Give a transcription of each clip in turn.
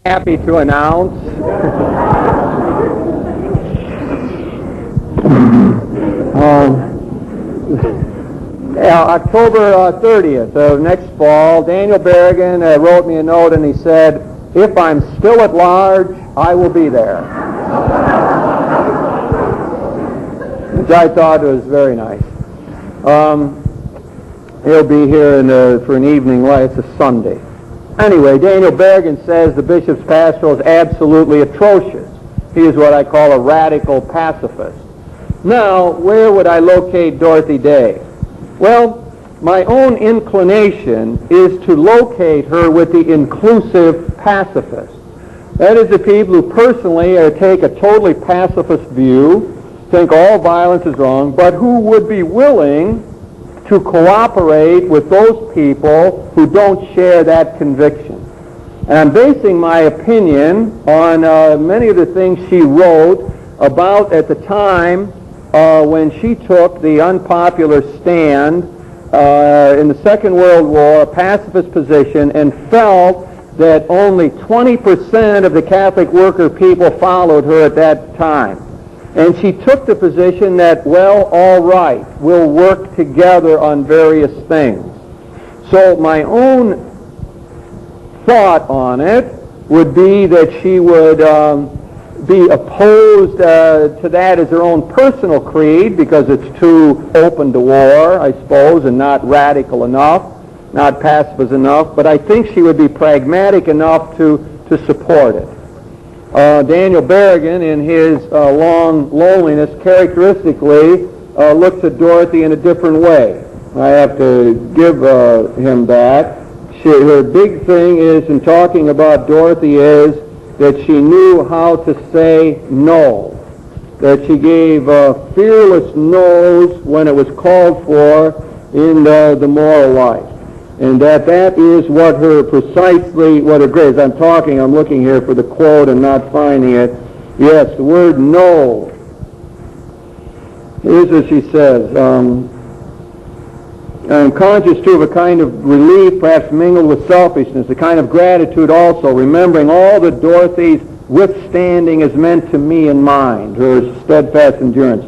Happy to announce October 30th of next fall, Daniel Berrigan wrote me a note and he said, if I'm still at large, I will be there. Which I thought was very nice. He'll be here for an evening light. It's a Sunday. Anyway, Daniel Berrigan says the bishop's pastoral is absolutely atrocious. He is what I call a radical pacifist. Now, where would I locate Dorothy Day? Well, my own inclination is to locate her with the inclusive pacifists. That is, the people who personally take a totally pacifist view, think all violence is wrong, but who would be willing to cooperate with those people who don't share that conviction. And I'm basing my opinion on many of the things she wrote about at the time when she took the unpopular stand in the Second World War, a pacifist position, and felt that only 20% of the Catholic worker people followed her at that time. And she took the position that, well, all right, we'll work together on various things. So my own thought on it would be that she would be opposed to that as her own personal creed because it's too open to war, I suppose, and not radical enough, not pacifist enough. But I think she would be pragmatic enough to support it. Daniel Berrigan, in his Long Loneliness, characteristically looks at Dorothy in a different way. I have to give him that. Her big thing is, in talking about Dorothy, is that she knew how to say no, that she gave fearless no's when it was called for in the moral life. And that is what her precisely, what her grades. I'm looking here for the quote and not finding it. Yes, the word no. Here's what she says. I'm conscious, too, of a kind of relief, perhaps mingled with selfishness, a kind of gratitude also, remembering all that Dorothy's withstanding has meant to me and mine, her steadfast endurance.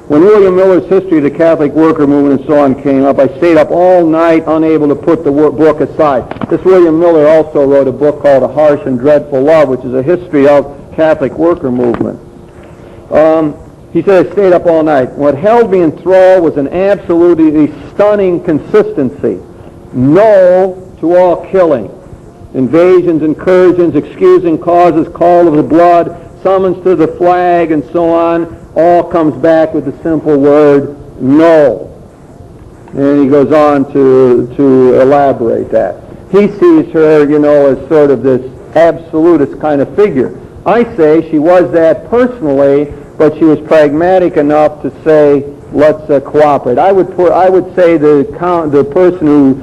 When William Miller's History of the Catholic Worker Movement and so on came up, I stayed up all night unable to put the book aside. This William Miller also wrote a book called A Harsh and Dreadful Love, which is a history of Catholic worker movement. He said, I stayed up all night. What held me in thrall was an absolutely stunning consistency. No to all killing. Invasions, incursions, excusing causes, call of the blood, summons to the flag, and so on. All comes back with the simple word, no. And he goes on to elaborate that. He sees her, as sort of this absolutist kind of figure. I say she was that personally, but she was pragmatic enough to say, let's cooperate. I would say the person who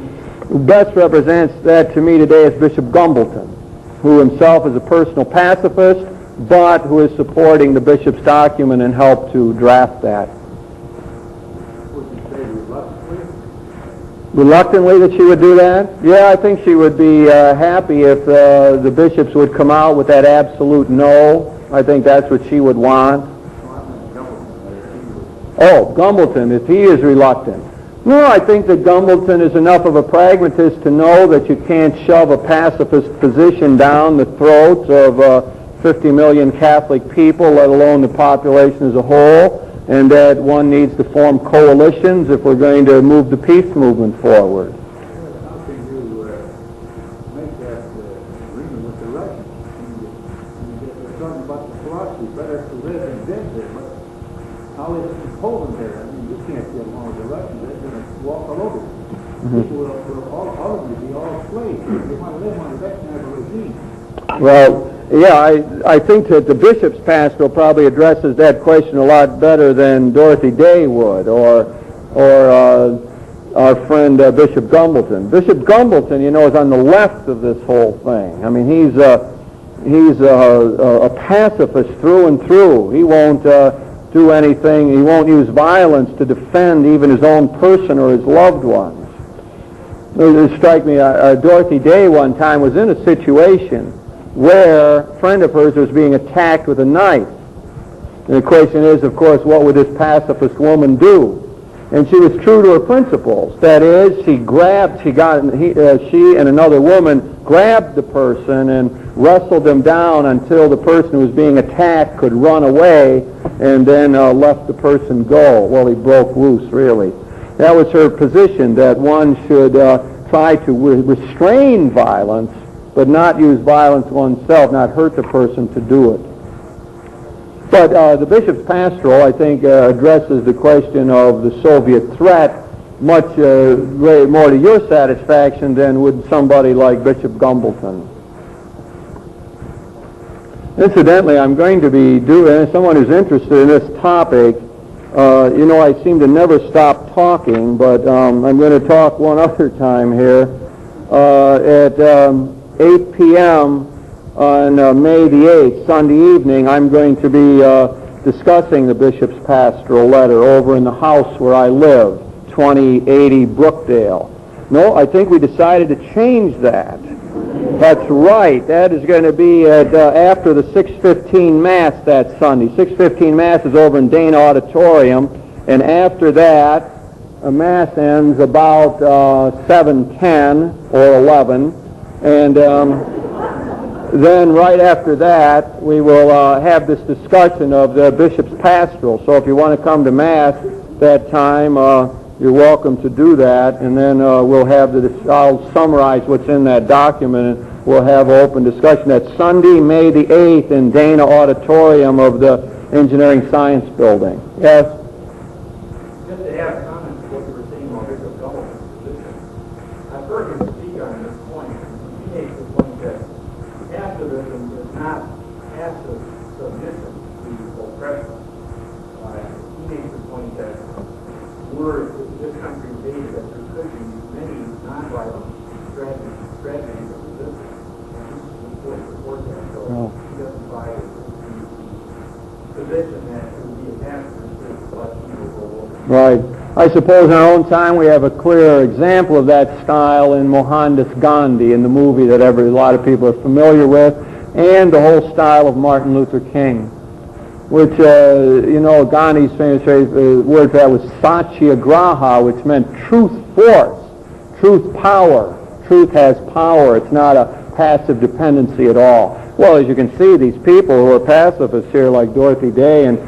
best represents that to me today is Bishop Gumbleton, who himself is a personal pacifist, but who is supporting the bishop's document and helped to draft that. Would you say reluctantly? Reluctantly that she would do that? Yeah, I think she would be happy if the bishops would come out with that absolute no. I think that's what she would want. Oh, Gumbleton, if he is reluctant. No, I think that Gumbleton is enough of a pragmatist to know that you can't shove a pacifist position down the throats of 50 million Catholic people, let alone the population as a whole, and that one needs to form coalitions if we're going to move the peace movement forward. How can you make that agreement with the Russians? They're talking about the philosophy, better to live and then live, but how is it in Poland there? I mean, you can't get along with the Russians. They're going to walk all over you. People will all of you be all slaves. They want to live under that kind of a regime. Well, yeah, I think that the bishop's pastoral probably addresses that question a lot better than Dorothy Day would, or our friend Bishop Gumbleton. Bishop Gumbleton, is on the left of this whole thing. I mean, he's a pacifist through and through. He won't do anything. He won't use violence to defend even his own person or his loved ones. It strikes me, Dorothy Day one time was in a situation where a friend of hers was being attacked with a knife. And the question is, of course, what would this pacifist woman do? And she was true to her principles. That is, she and another woman grabbed the person and wrestled them down until the person who was being attacked could run away, and then left the person go. Well, he broke loose, really. That was her position, that one should try to restrain violence, but not use violence oneself, not hurt the person to do it. But the bishop's pastoral, I think, addresses the question of the Soviet threat much way more to your satisfaction than would somebody like Bishop Gumbleton. Incidentally, I'm going to be doing, someone who's interested in this topic, I seem to never stop talking, but I'm going to talk one other time here. At 8 p.m. on May the 8th, Sunday evening, I'm going to be discussing the bishop's pastoral letter over in the house where I live, 2080 Brookdale. No, I think we decided to change that. That's right. That is going to be after the 6:15 Mass that Sunday. 6:15 Mass is over in Dana Auditorium, and after that, a Mass ends about 7:10 or 11, and then right after that, we will have this discussion of the bishop's pastoral. So if you want to come to Mass that time, you're welcome to do that, and then we'll have I'll summarize what's in that document, and we'll have an open discussion. That's Sunday, May the 8th in Dana Auditorium of the Engineering Science Building. Yes? Just to add comments to what you were saying about Bishop Gumbleton's position. I've heard him speak on this point. He makes the point that passivism is not passive submission to oppression. He makes the point that this country stated that there could be many nonviolent strategies of resistance, and he supports that. So he doesn't buy the position that it would be a pacifist to let people go over. Right. I suppose in our own time we have a clear example of that style in Mohandas Gandhi, in the movie that a lot of people are familiar with, and the whole style of Martin Luther King, which, Gandhi's famous word for that was satyagraha, which meant truth force, truth power. Truth has power. It's not a passive dependency at all. Well, as you can see, these people who are pacifists here, like Dorothy Day and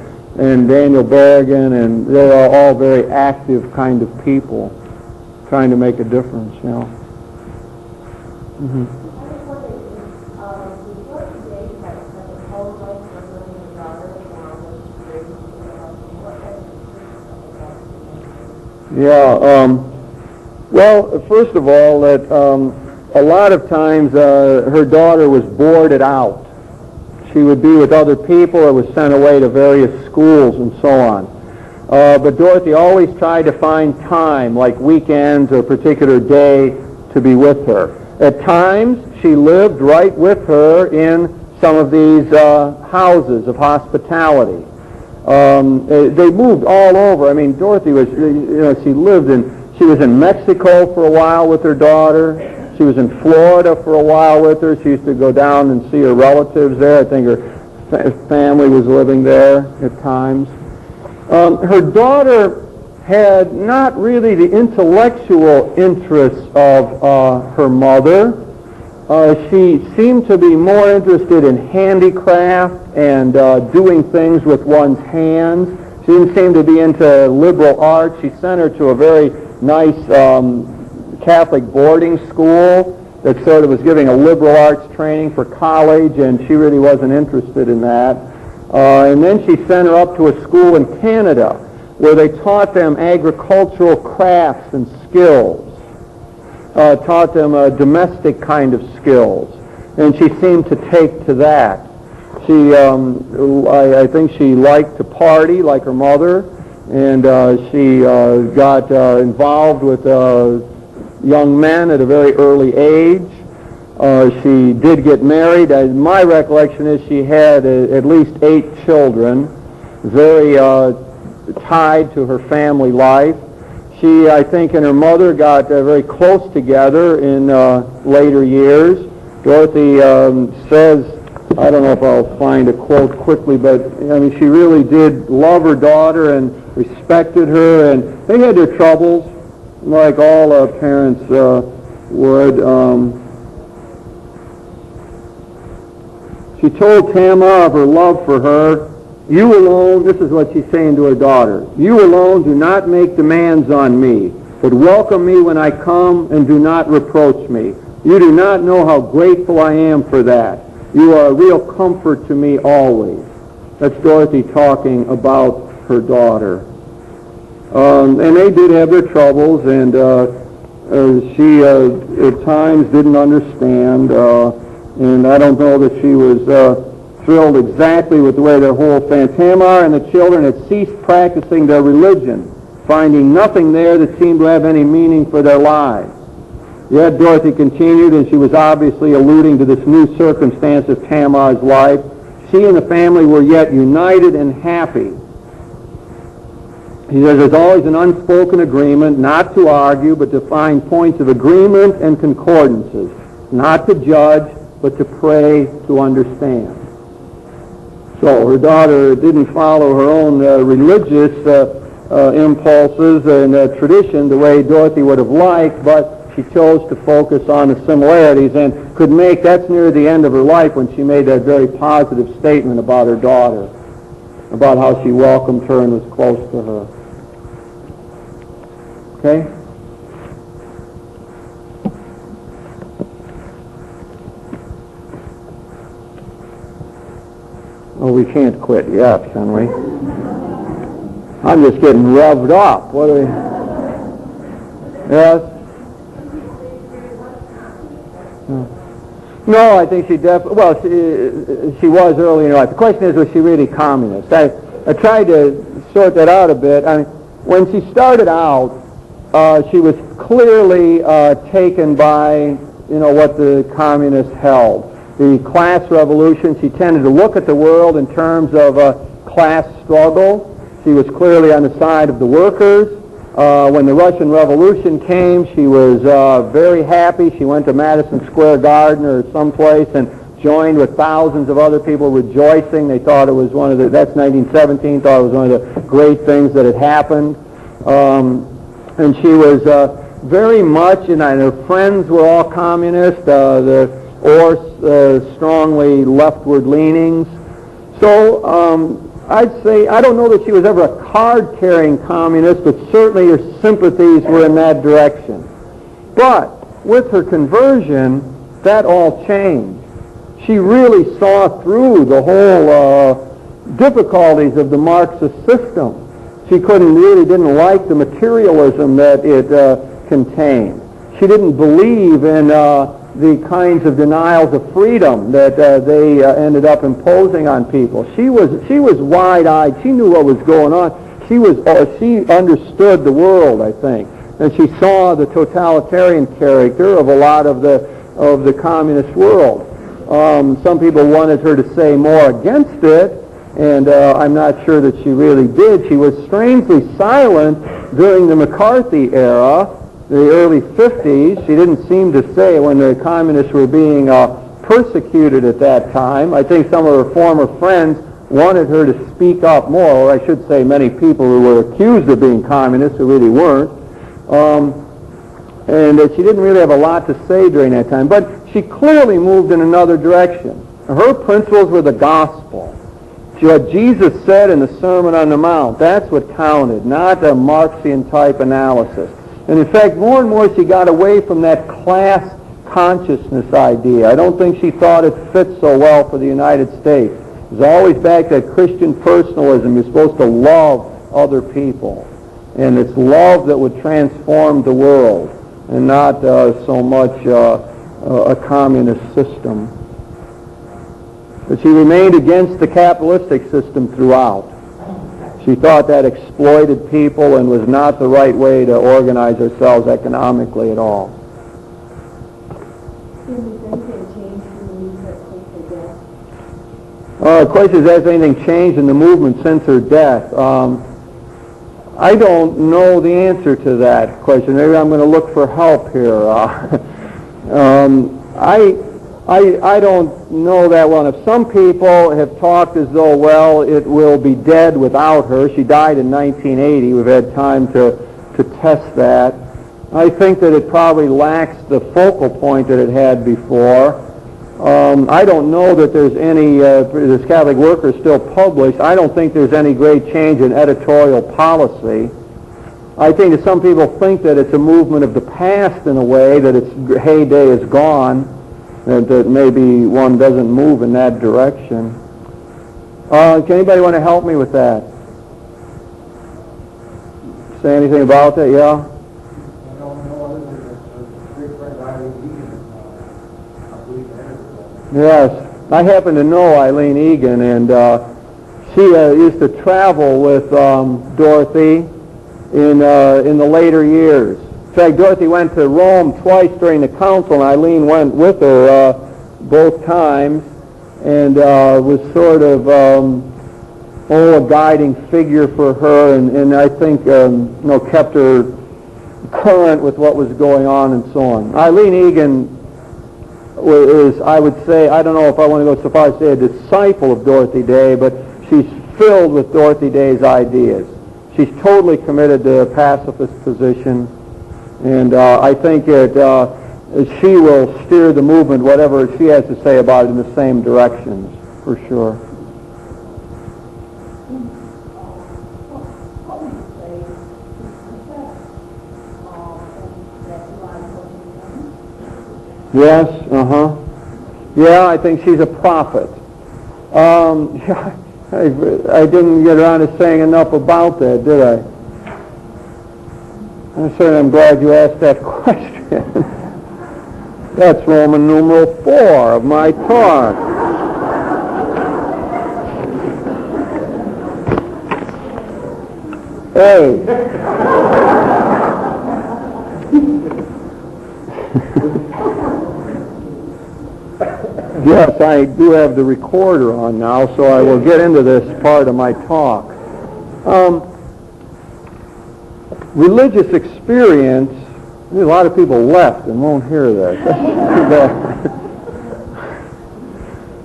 Daniel Berrigan, and they're all very active kind of people trying to make a difference, Mm-hmm. Well, first of all, that a lot of times her daughter was boarded out. She would be with other people or was sent away to various schools and so on. But Dorothy always tried to find time, like weekends or a particular day, to be with her. At times, she lived right with her in some of these houses of hospitality. They moved all over. I mean, Dorothy was, she was in Mexico for a while with her daughter. She was in Florida for a while with her. She used to go down and see her relatives there. I think her family was living there at times. Her daughter had not really the intellectual interests of her mother. She seemed to be more interested in handicraft and doing things with one's hands. She didn't seem to be into liberal arts. She sent her to a very nice Catholic boarding school that sort of was giving a liberal arts training for college, and she really wasn't interested in that. And then she sent her up to a school in Canada where they taught them agricultural crafts and skills, taught them domestic kind of skills, and she seemed to take to that. She, I think she liked to party like her mother, and she got involved with young men at a very early age. She did get married. My recollection is she had at least 8 children, very tied to her family life. She, I think, and her mother got very close together in later years. Dorothy says, I don't know if I'll find a quote quickly, but I mean, she really did love her daughter and respected her, and they had their troubles, like all parents would. She told Tamar of her love for her. You alone, this is what she's saying to her daughter, you alone do not make demands on me, but welcome me when I come and do not reproach me. You do not know how grateful I am for that. You are a real comfort to me always. That's Dorothy talking about her daughter. And they did have their troubles, and she at times didn't understand, and I don't know that she was thrilled exactly with the way their whole family. Tamar and the children had ceased practicing their religion, finding nothing there that seemed to have any meaning for their lives. Yet Dorothy continued, and she was obviously alluding to this new circumstance of Tamar's life. She and the family were yet united and happy. He says there's always an unspoken agreement not to argue, but to find points of agreement and concordances, not to judge, but to pray to understand. So her daughter didn't follow her own religious impulses and tradition the way Dorothy would have liked, but she chose to focus on the similarities and could make, that's near the end of her life when she made that very positive statement about her daughter, about how she welcomed her and was close to her. Okay? Oh, we can't quit yet, can we? I'm just getting revved up. What do we... Yes? No, I think she definitely... Well, she was early in her life. The question is, was she really communist? I tried to sort that out a bit. I mean, when she started out, she was clearly taken by, what the communists held. The class revolution, she tended to look at the world in terms of class struggle. She was clearly on the side of the workers. When the Russian Revolution came, she was very happy. She went to Madison Square Garden or someplace and joined with thousands of other people rejoicing. They thought it was that's 1917, thought it was one of the great things that had happened. And she was very much, and her friends were all communist, or strongly leftward leanings. So I'd say, I don't know that she was ever a card-carrying communist, but certainly her sympathies were in that direction. But with her conversion, that all changed. She really saw through the whole difficulties of the Marxist system. She didn't like the materialism that it contained. She didn't believe in the kinds of denials of freedom that they ended up imposing on people. She was wide-eyed. She knew what was going on. She understood the world, I think, and she saw the totalitarian character of a lot of the communist world. Some people wanted her to say more against it, and I'm not sure that she really did. She was strangely silent during the McCarthy era, the early 50s. She didn't seem to say when the communists were being persecuted at that time. I think some of her former friends wanted her to speak up more, or I should say many people who were accused of being communists who really weren't. And she didn't really have a lot to say during that time. But she clearly moved in another direction. Her principles were the gospel. What Jesus said in the Sermon on the Mount, that's what counted, not a Marxian-type analysis. And in fact, more and more she got away from that class consciousness idea. I don't think she thought it fit so well for the United States. It was always back to that Christian personalism. You're supposed to love other people. And it's love that would transform the world, and not so much a communist system. But she remained against the capitalistic system throughout. She thought that exploited people and was not the right way to organize ourselves economically at all. The question is, has anything changed in the movement since her death? I don't know the answer to I I'm going to look for help here. I don't know that well enough. Some people have talked as though, well, it will be dead without her. She died in 1980. We've had time to test that. I think that it probably lacks the focal point that it had before. I don't know that there's any, this Catholic Worker is still published. I don't think there's any great change in editorial policy. I think that some people think that it's a movement of the past in a way, that its heyday is gone, that maybe one doesn't move in that direction. Can anybody want to help me with that? Say anything about that? Yeah? Yes, I happen to know Eileen Egan, and she used to travel with Dorothy in the later years. In fact, Dorothy went to Rome twice during the council, and Eileen went with her both times, and was sort of a guiding figure for her, and I think kept her current with what was going on and so on. Eileen Egan is, I would say, I don't know if I want to go so far as to say a disciple of Dorothy Day, but she's filled with Dorothy Day's ideas. She's totally committed to a pacifist position, and I think that she will steer the movement, whatever she has to say about it, in the same directions, for sure. Yes, yeah, I think she's a prophet. I didn't get around to saying enough about that, did I? I'm glad you asked that question. That's Roman numeral 4 of my talk. Hey. Yes, I do have the recorder on now, so I will get into this part of my talk. Religious experience, a lot of people left and won't hear that.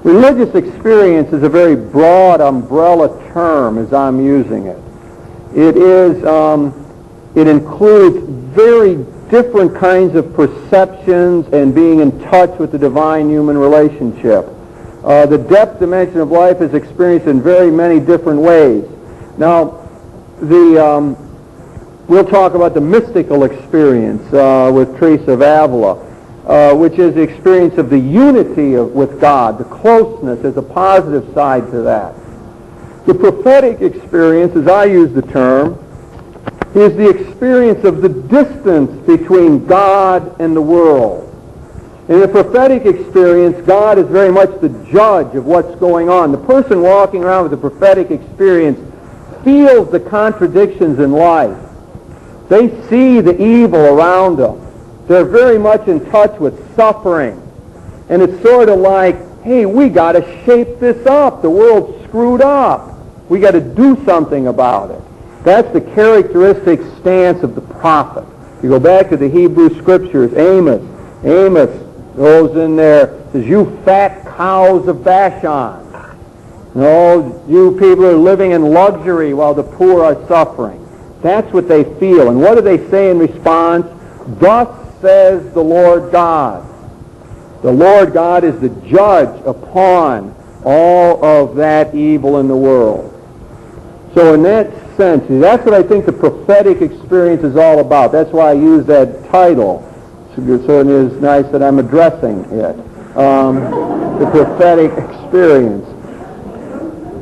Religious experience is a very broad umbrella term as I'm using it. It includes very different kinds of perceptions and being in touch with the divine human relationship. The depth dimension of life is experienced in very many different ways. Now, we'll talk about the mystical experience with Teresa of Avila, which is the experience of the unity with God, the closeness. There's a positive side to that. The prophetic experience, as I use the term, is the experience of the distance between God and the world. In the prophetic experience, God is very much the judge of what's going on. The person walking around with the prophetic experience feels the contradictions in life. They see the evil around them. They're very much in touch with suffering. And it's sort of like, hey, we got to shape this up. The world's screwed up. We got to do something about it. That's the characteristic stance of the prophet. If you go back to the Hebrew Scriptures, Amos goes in there, says, you fat cows of Bashan. You people are living in luxury while the poor are suffering. That's what they feel. And what do they say in response? Thus says the Lord God. The Lord God is the judge upon all of that evil in the world. So in that sense, that's what I think the prophetic experience is all about. That's why I use that title. So it is nice that I'm addressing it. The prophetic experience.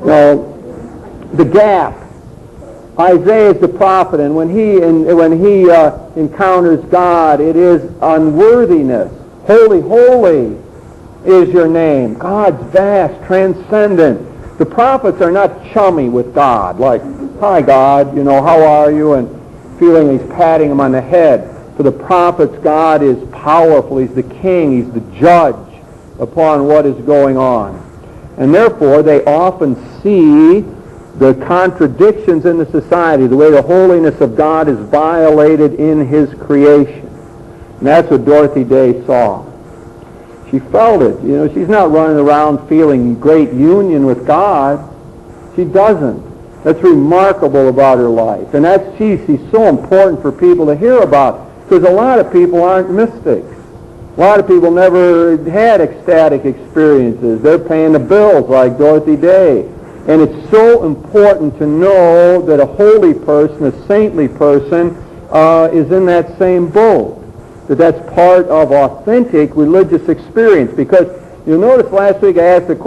Now, the gap. Isaiah is the prophet, and when he encounters God, it is unworthiness. Holy, holy is your name. God's vast, transcendent. The prophets are not chummy with God, like, hi God, how are you? And feeling he's patting him on the head. For the prophets, God is powerful. He's the king. He's the judge upon what is going on. And therefore, they often see the contradictions in the society, the way the holiness of God is violated in his creation. And that's what Dorothy Day saw. She felt it. You know, she's not running around feeling great union with God. She doesn't. That's remarkable about her life. And she's so important for people to hear about, because a lot of people aren't mystics. A lot of people never had ecstatic experiences. They're paying the bills like Dorothy Day. And it's so important to know that a holy person, a saintly person, is in that same boat. That's part of authentic religious experience. Because you'll notice last week I answered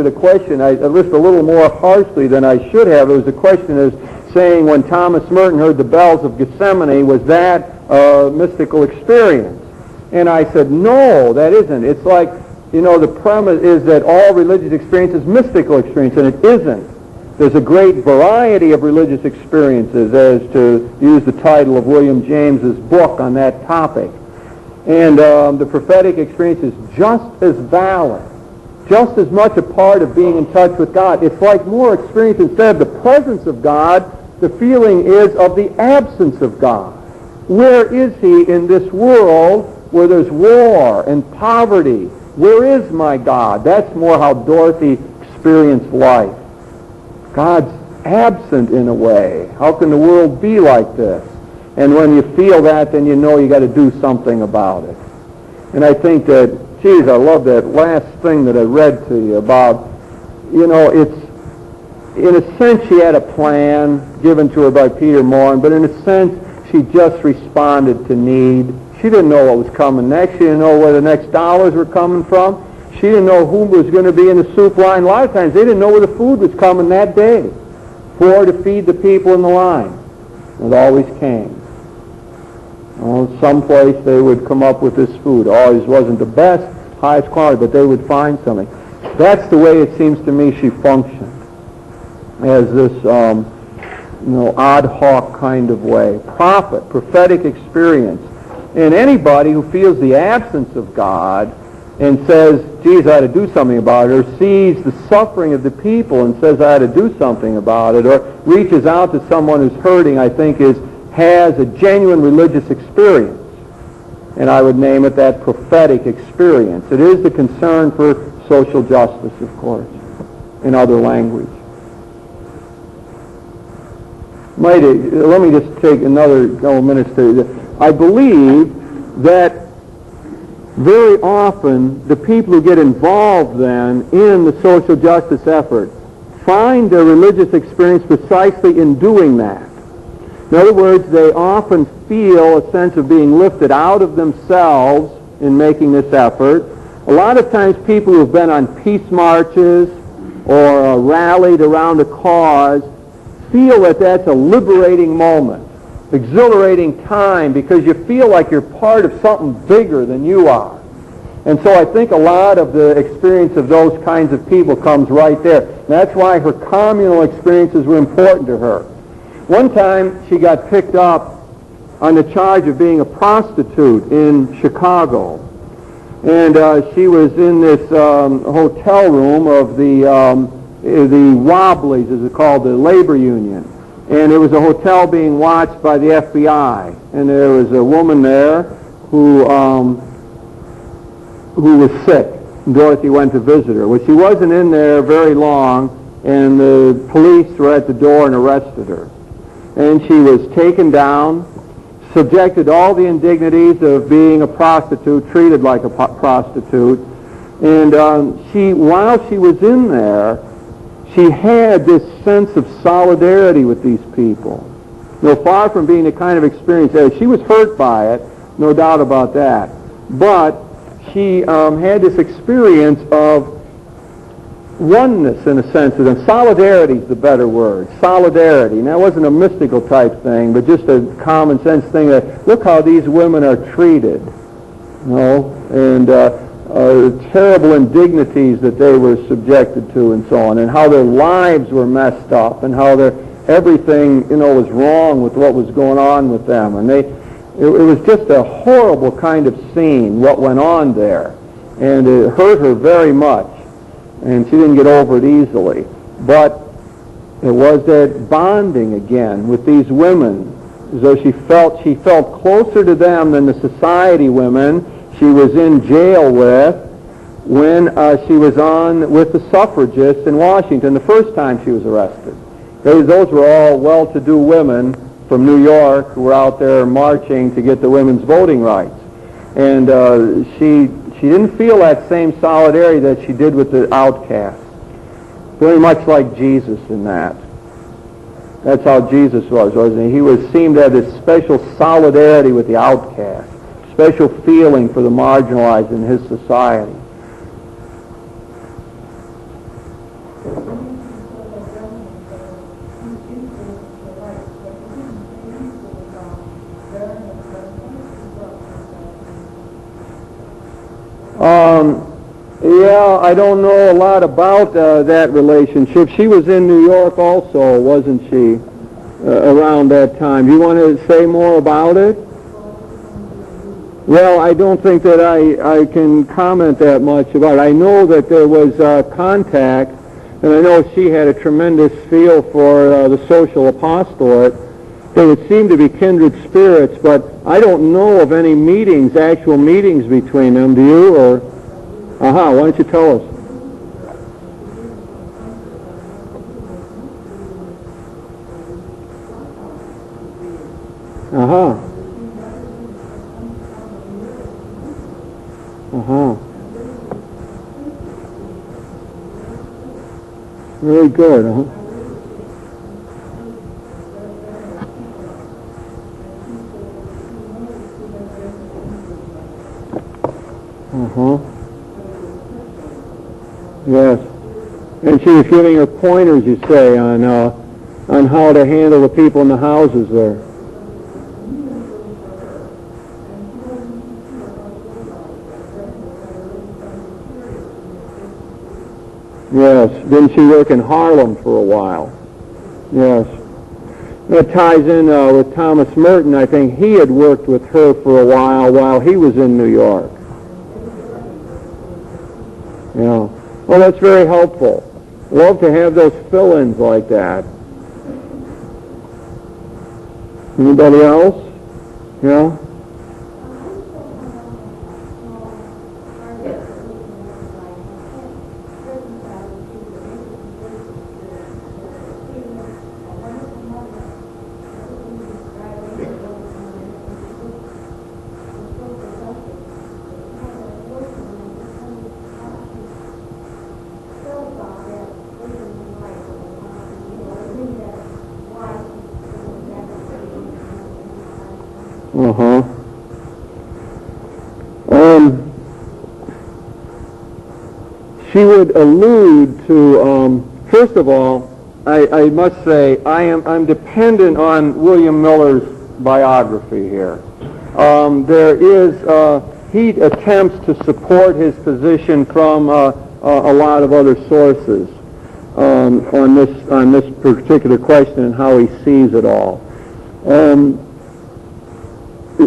a question. I listed a little more harshly than I should have. It was a question of saying when Thomas Merton heard the bells of Gethsemane, was that a mystical experience? And I said, no, that isn't. It's like, you know, the premise is that all religious experience is mystical experience, and it isn't. There's a great variety of religious experiences, as to use the title of William James's book on that topic. And the prophetic experience is just as valid, just as much a part of being in touch with God. It's like more experience. Instead of the presence of God, the feeling is of the absence of God. Where is he in this world where there's war and poverty? Where is my God? That's more how Dorothy experienced life. God's absent in a way. How can the world be like this? And when you feel that, then you know you got to do something about it. And I think that, geez, I love that last thing that I read to you about, you know, it's, in a sense she had a plan given to her by Peter Moore, but in a sense she just responded to need. She didn't know what was coming next. She didn't know where the next dollars were coming from. She didn't know who was going to be in the soup line. A lot of times they didn't know where the food was coming that day to feed the people in the line. It always came. Someplace they would come up with this food. Always wasn't the best, highest quality, but they would find something. That's the way it seems to me she functioned, as this ad hoc kind of way. Prophetic experience. And anybody who feels the absence of God and says, geez, I ought to do something about it, or sees the suffering of the people and says, I ought to do something about it, or reaches out to someone who's hurting, I think has a genuine religious experience. And I would name it that prophetic experience. It is the concern for social justice, of course, in other language. Let me just take another couple minutes to... I believe that very often the people who get involved then in the social justice effort find their religious experience precisely in doing that. In other words, they often feel a sense of being lifted out of themselves in making this effort. A lot of times people who have been on peace marches or rallied around a cause feel that that's a liberating moment, exhilarating time, because you feel like you're part of something bigger than you are. And so I think a lot of the experience of those kinds of people comes right there. That's why her communal experiences were important to her. One time she got picked up on the charge of being a prostitute in Chicago. And she was in this hotel room of the Wobblies, as it's called, the labor union. And it was a hotel being watched by the FBI. And there was a woman there who was sick. Dorothy went to visit her. Well, she wasn't in there very long, and the police were at the door and arrested her. And she was taken down, subjected to all the indignities of being a prostitute, treated like a prostitute. And while she was in there, she had this sense of solidarity with these people. Far from being the kind of experience that she was hurt by it, no doubt about that. But she had this experience of oneness, in a sense of them. Solidarity is the better word. Solidarity. Now, it wasn't a mystical type thing, but just a common sense thing that, look how these women are treated, and terrible indignities that they were subjected to and so on, and how their lives were messed up, and how everything, was wrong with what was going on with them. And it was just a horrible kind of scene, what went on there. And it hurt her very much. And she didn't get over it easily. But it was that bonding again with these women, as though she felt closer to them than the society women she was in jail with, when she was on with the suffragists in Washington the first time she was arrested. Those were all well-to-do women from New York who were out there marching to get the women's voting rights. And she didn't feel that same solidarity that she did with the outcasts. Very much like Jesus in that. That's how Jesus was, wasn't he? He seemed to have this special solidarity with the outcast, special feeling for the marginalized in his society. Yeah, I don't know a lot about that relationship. She was in New York also, wasn't she, around that time? Do you want to say more about it? Well, I don't think that I can comment that much about it. I know that there was contact, and I know she had a tremendous feel for the social apostolate. There would seem to be kindred spirits, but I don't know of any meetings, actual meetings between them. Do you? Or why don't you tell us? Very good, Yes. And she was giving her pointers, you say, on how to handle the people in the houses there. Yes. Didn't she work in Harlem for a while? Yes. That ties in with Thomas Merton. I think he had worked with her for a while he was in New York. Yeah. Well, that's very helpful. Love to have those fill-ins like that. Anybody else? Yeah? She would allude to, first of all, I must say, I'm dependent on William Miller's biography here. He attempts to support his position from a lot of other sources on this particular question and how he sees it all.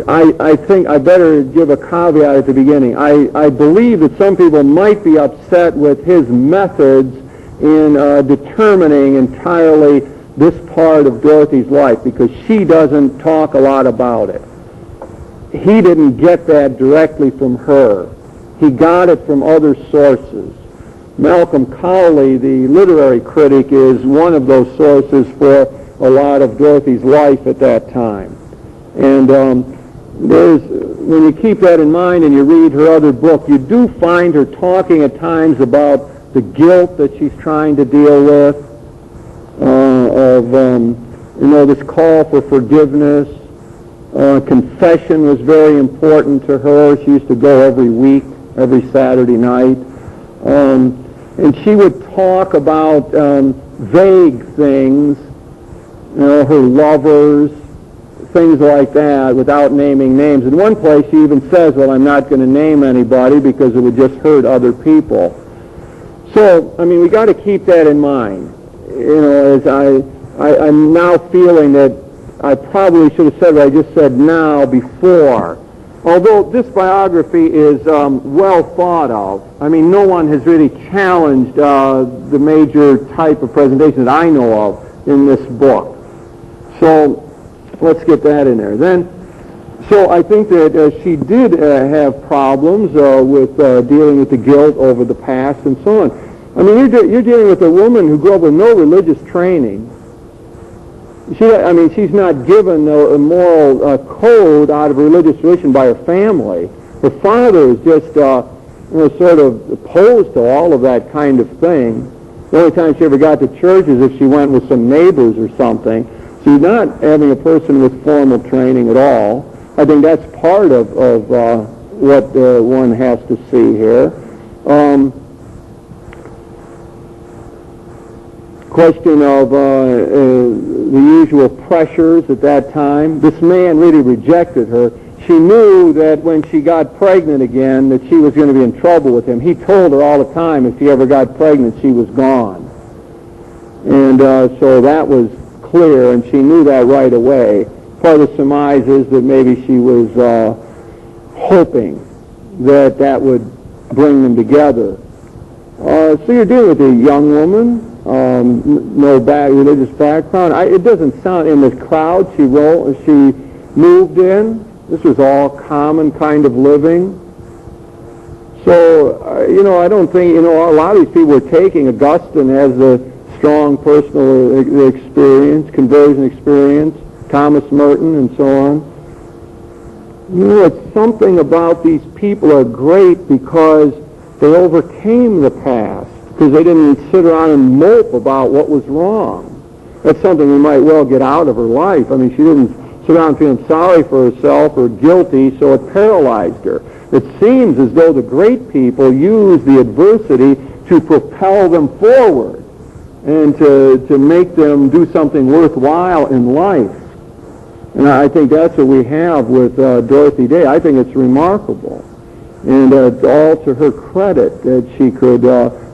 I think I better give a caveat at the beginning. I believe that some people might be upset with his methods in determining entirely this part of Dorothy's life because she doesn't talk a lot about it. He didn't get that directly from her. He got it from other sources. Malcolm Cowley, the literary critic, is one of those sources for a lot of Dorothy's life at that time. And when you keep that in mind and you read her other book, you do find her talking at times about the guilt that she's trying to deal with, this call for forgiveness. Confession was very important to her. She used to go every week, every Saturday night. And she would talk about vague things, her lovers, things like that, without naming names. In one place, she even says, well, I'm not going to name anybody because it would just hurt other people. So, we got to keep that in mind. As I'm now feeling that I probably should have said what I just said now before. Although this biography is well thought of, no one has really challenged the major type of presentation that I know of in this book. So let's get that in there. Then So I think that she did have problems with dealing with the guilt over the past and so on. I mean, you're dealing with a woman who grew up with no religious training. She's not given a moral code out of a religious tradition by her family. Her father is just sort of opposed to all of that kind of thing. The only time she ever got to church is if she went with some neighbors or something. She's not having a person with formal training at all. I think that's part of what one has to see here. Question of the usual pressures at that time. This man really rejected her. She knew that when she got pregnant again that she was going to be in trouble with him. He told her all the time if she ever got pregnant she was gone. And so that was clear, and she knew that right away. Part of the surmise is that maybe she was hoping that would bring them together. So you're dealing with a young woman, no religious background. It doesn't sound in the crowd she moved in. This was all common kind of living. So, I don't think, a lot of these people were taking Augustine as a strong personal experience, conversion experience, Thomas Merton, and so on. It's something about these people are great because they overcame the past, because they didn't sit around and mope about what was wrong. That's something we might well get out of her life. I mean, she didn't sit around feeling sorry for herself or guilty, so it paralyzed her. It seems as though the great people use the adversity to propel them forward and to make them do something worthwhile in life. And I think that's what we have with Dorothy Day. I think it's remarkable. And it's all to her credit that she could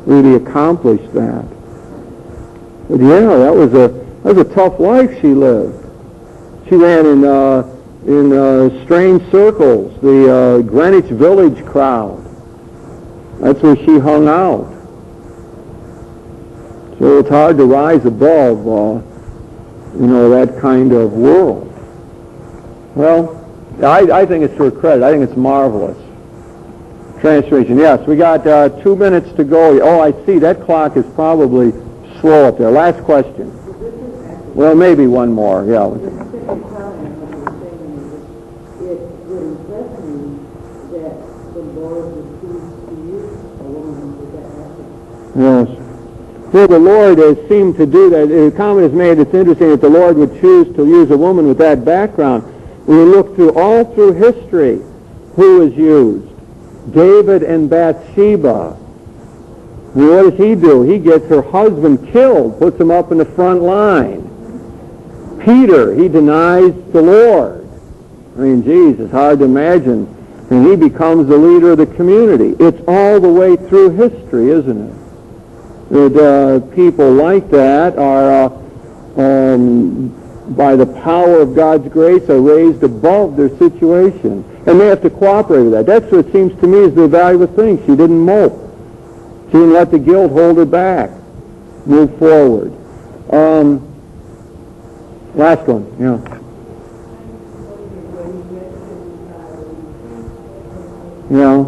really accomplish that. But yeah, that was a tough life she lived. She ran in strange circles, the Greenwich Village crowd. That's where she hung out. So it's hard to rise above, that kind of world. Well, I think it's to her credit. I think it's marvelous. Transformation. Yes, we got 2 minutes to go. Oh, I see. That clock is probably slow up there. Last question. Well, maybe one more. Yeah. Yes. Well, the Lord has seemed to do that. A comment is made, it's interesting that the Lord would choose to use a woman with that background. We look all through history, who is used? David and Bathsheba. And what does he do? He gets her husband killed, puts him up in the front line. Peter, he denies the Lord. I mean, geez, it's hard to imagine. And he becomes the leader of the community. It's all the way through history, isn't it? That people like that are, by the power of God's grace, are raised above their situation. And they have to cooperate with that. That's what it seems to me is the valuable thing. She didn't mope. She didn't let the guilt hold her back. Move forward. Last one, yeah. Yeah.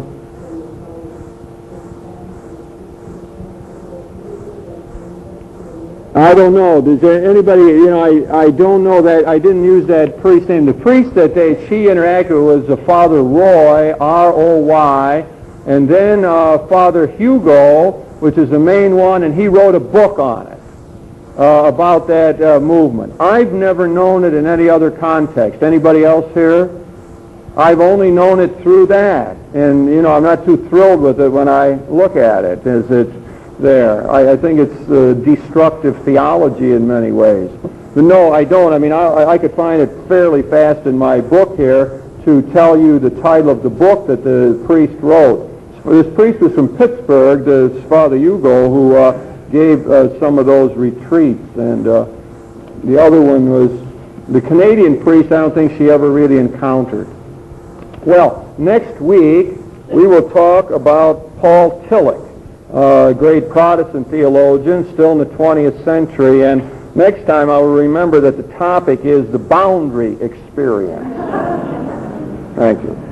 I don't know. Does there anybody, I don't know that. I didn't use that priest name. The priest that she interacted with was Father Roy, R-O-Y, and then Father Hugo, which is the main one, and he wrote a book on it, about that movement. I've never known it in any other context. Anybody else here? I've only known it through that. And, I'm not too thrilled with it when I look at it, as it's there. I think it's destructive theology in many ways. But no, I don't. I mean, I could find it fairly fast in my book here to tell you the title of the book that the priest wrote. This priest was from Pittsburgh, this Father Hugo, who gave some of those retreats. And the other one was the Canadian priest. I don't think she ever really encountered. Well, next week we will talk about Paul Tillich, a great Protestant theologian, still in the 20th century. And next time I will remember that the topic is the boundary experience. Thank you.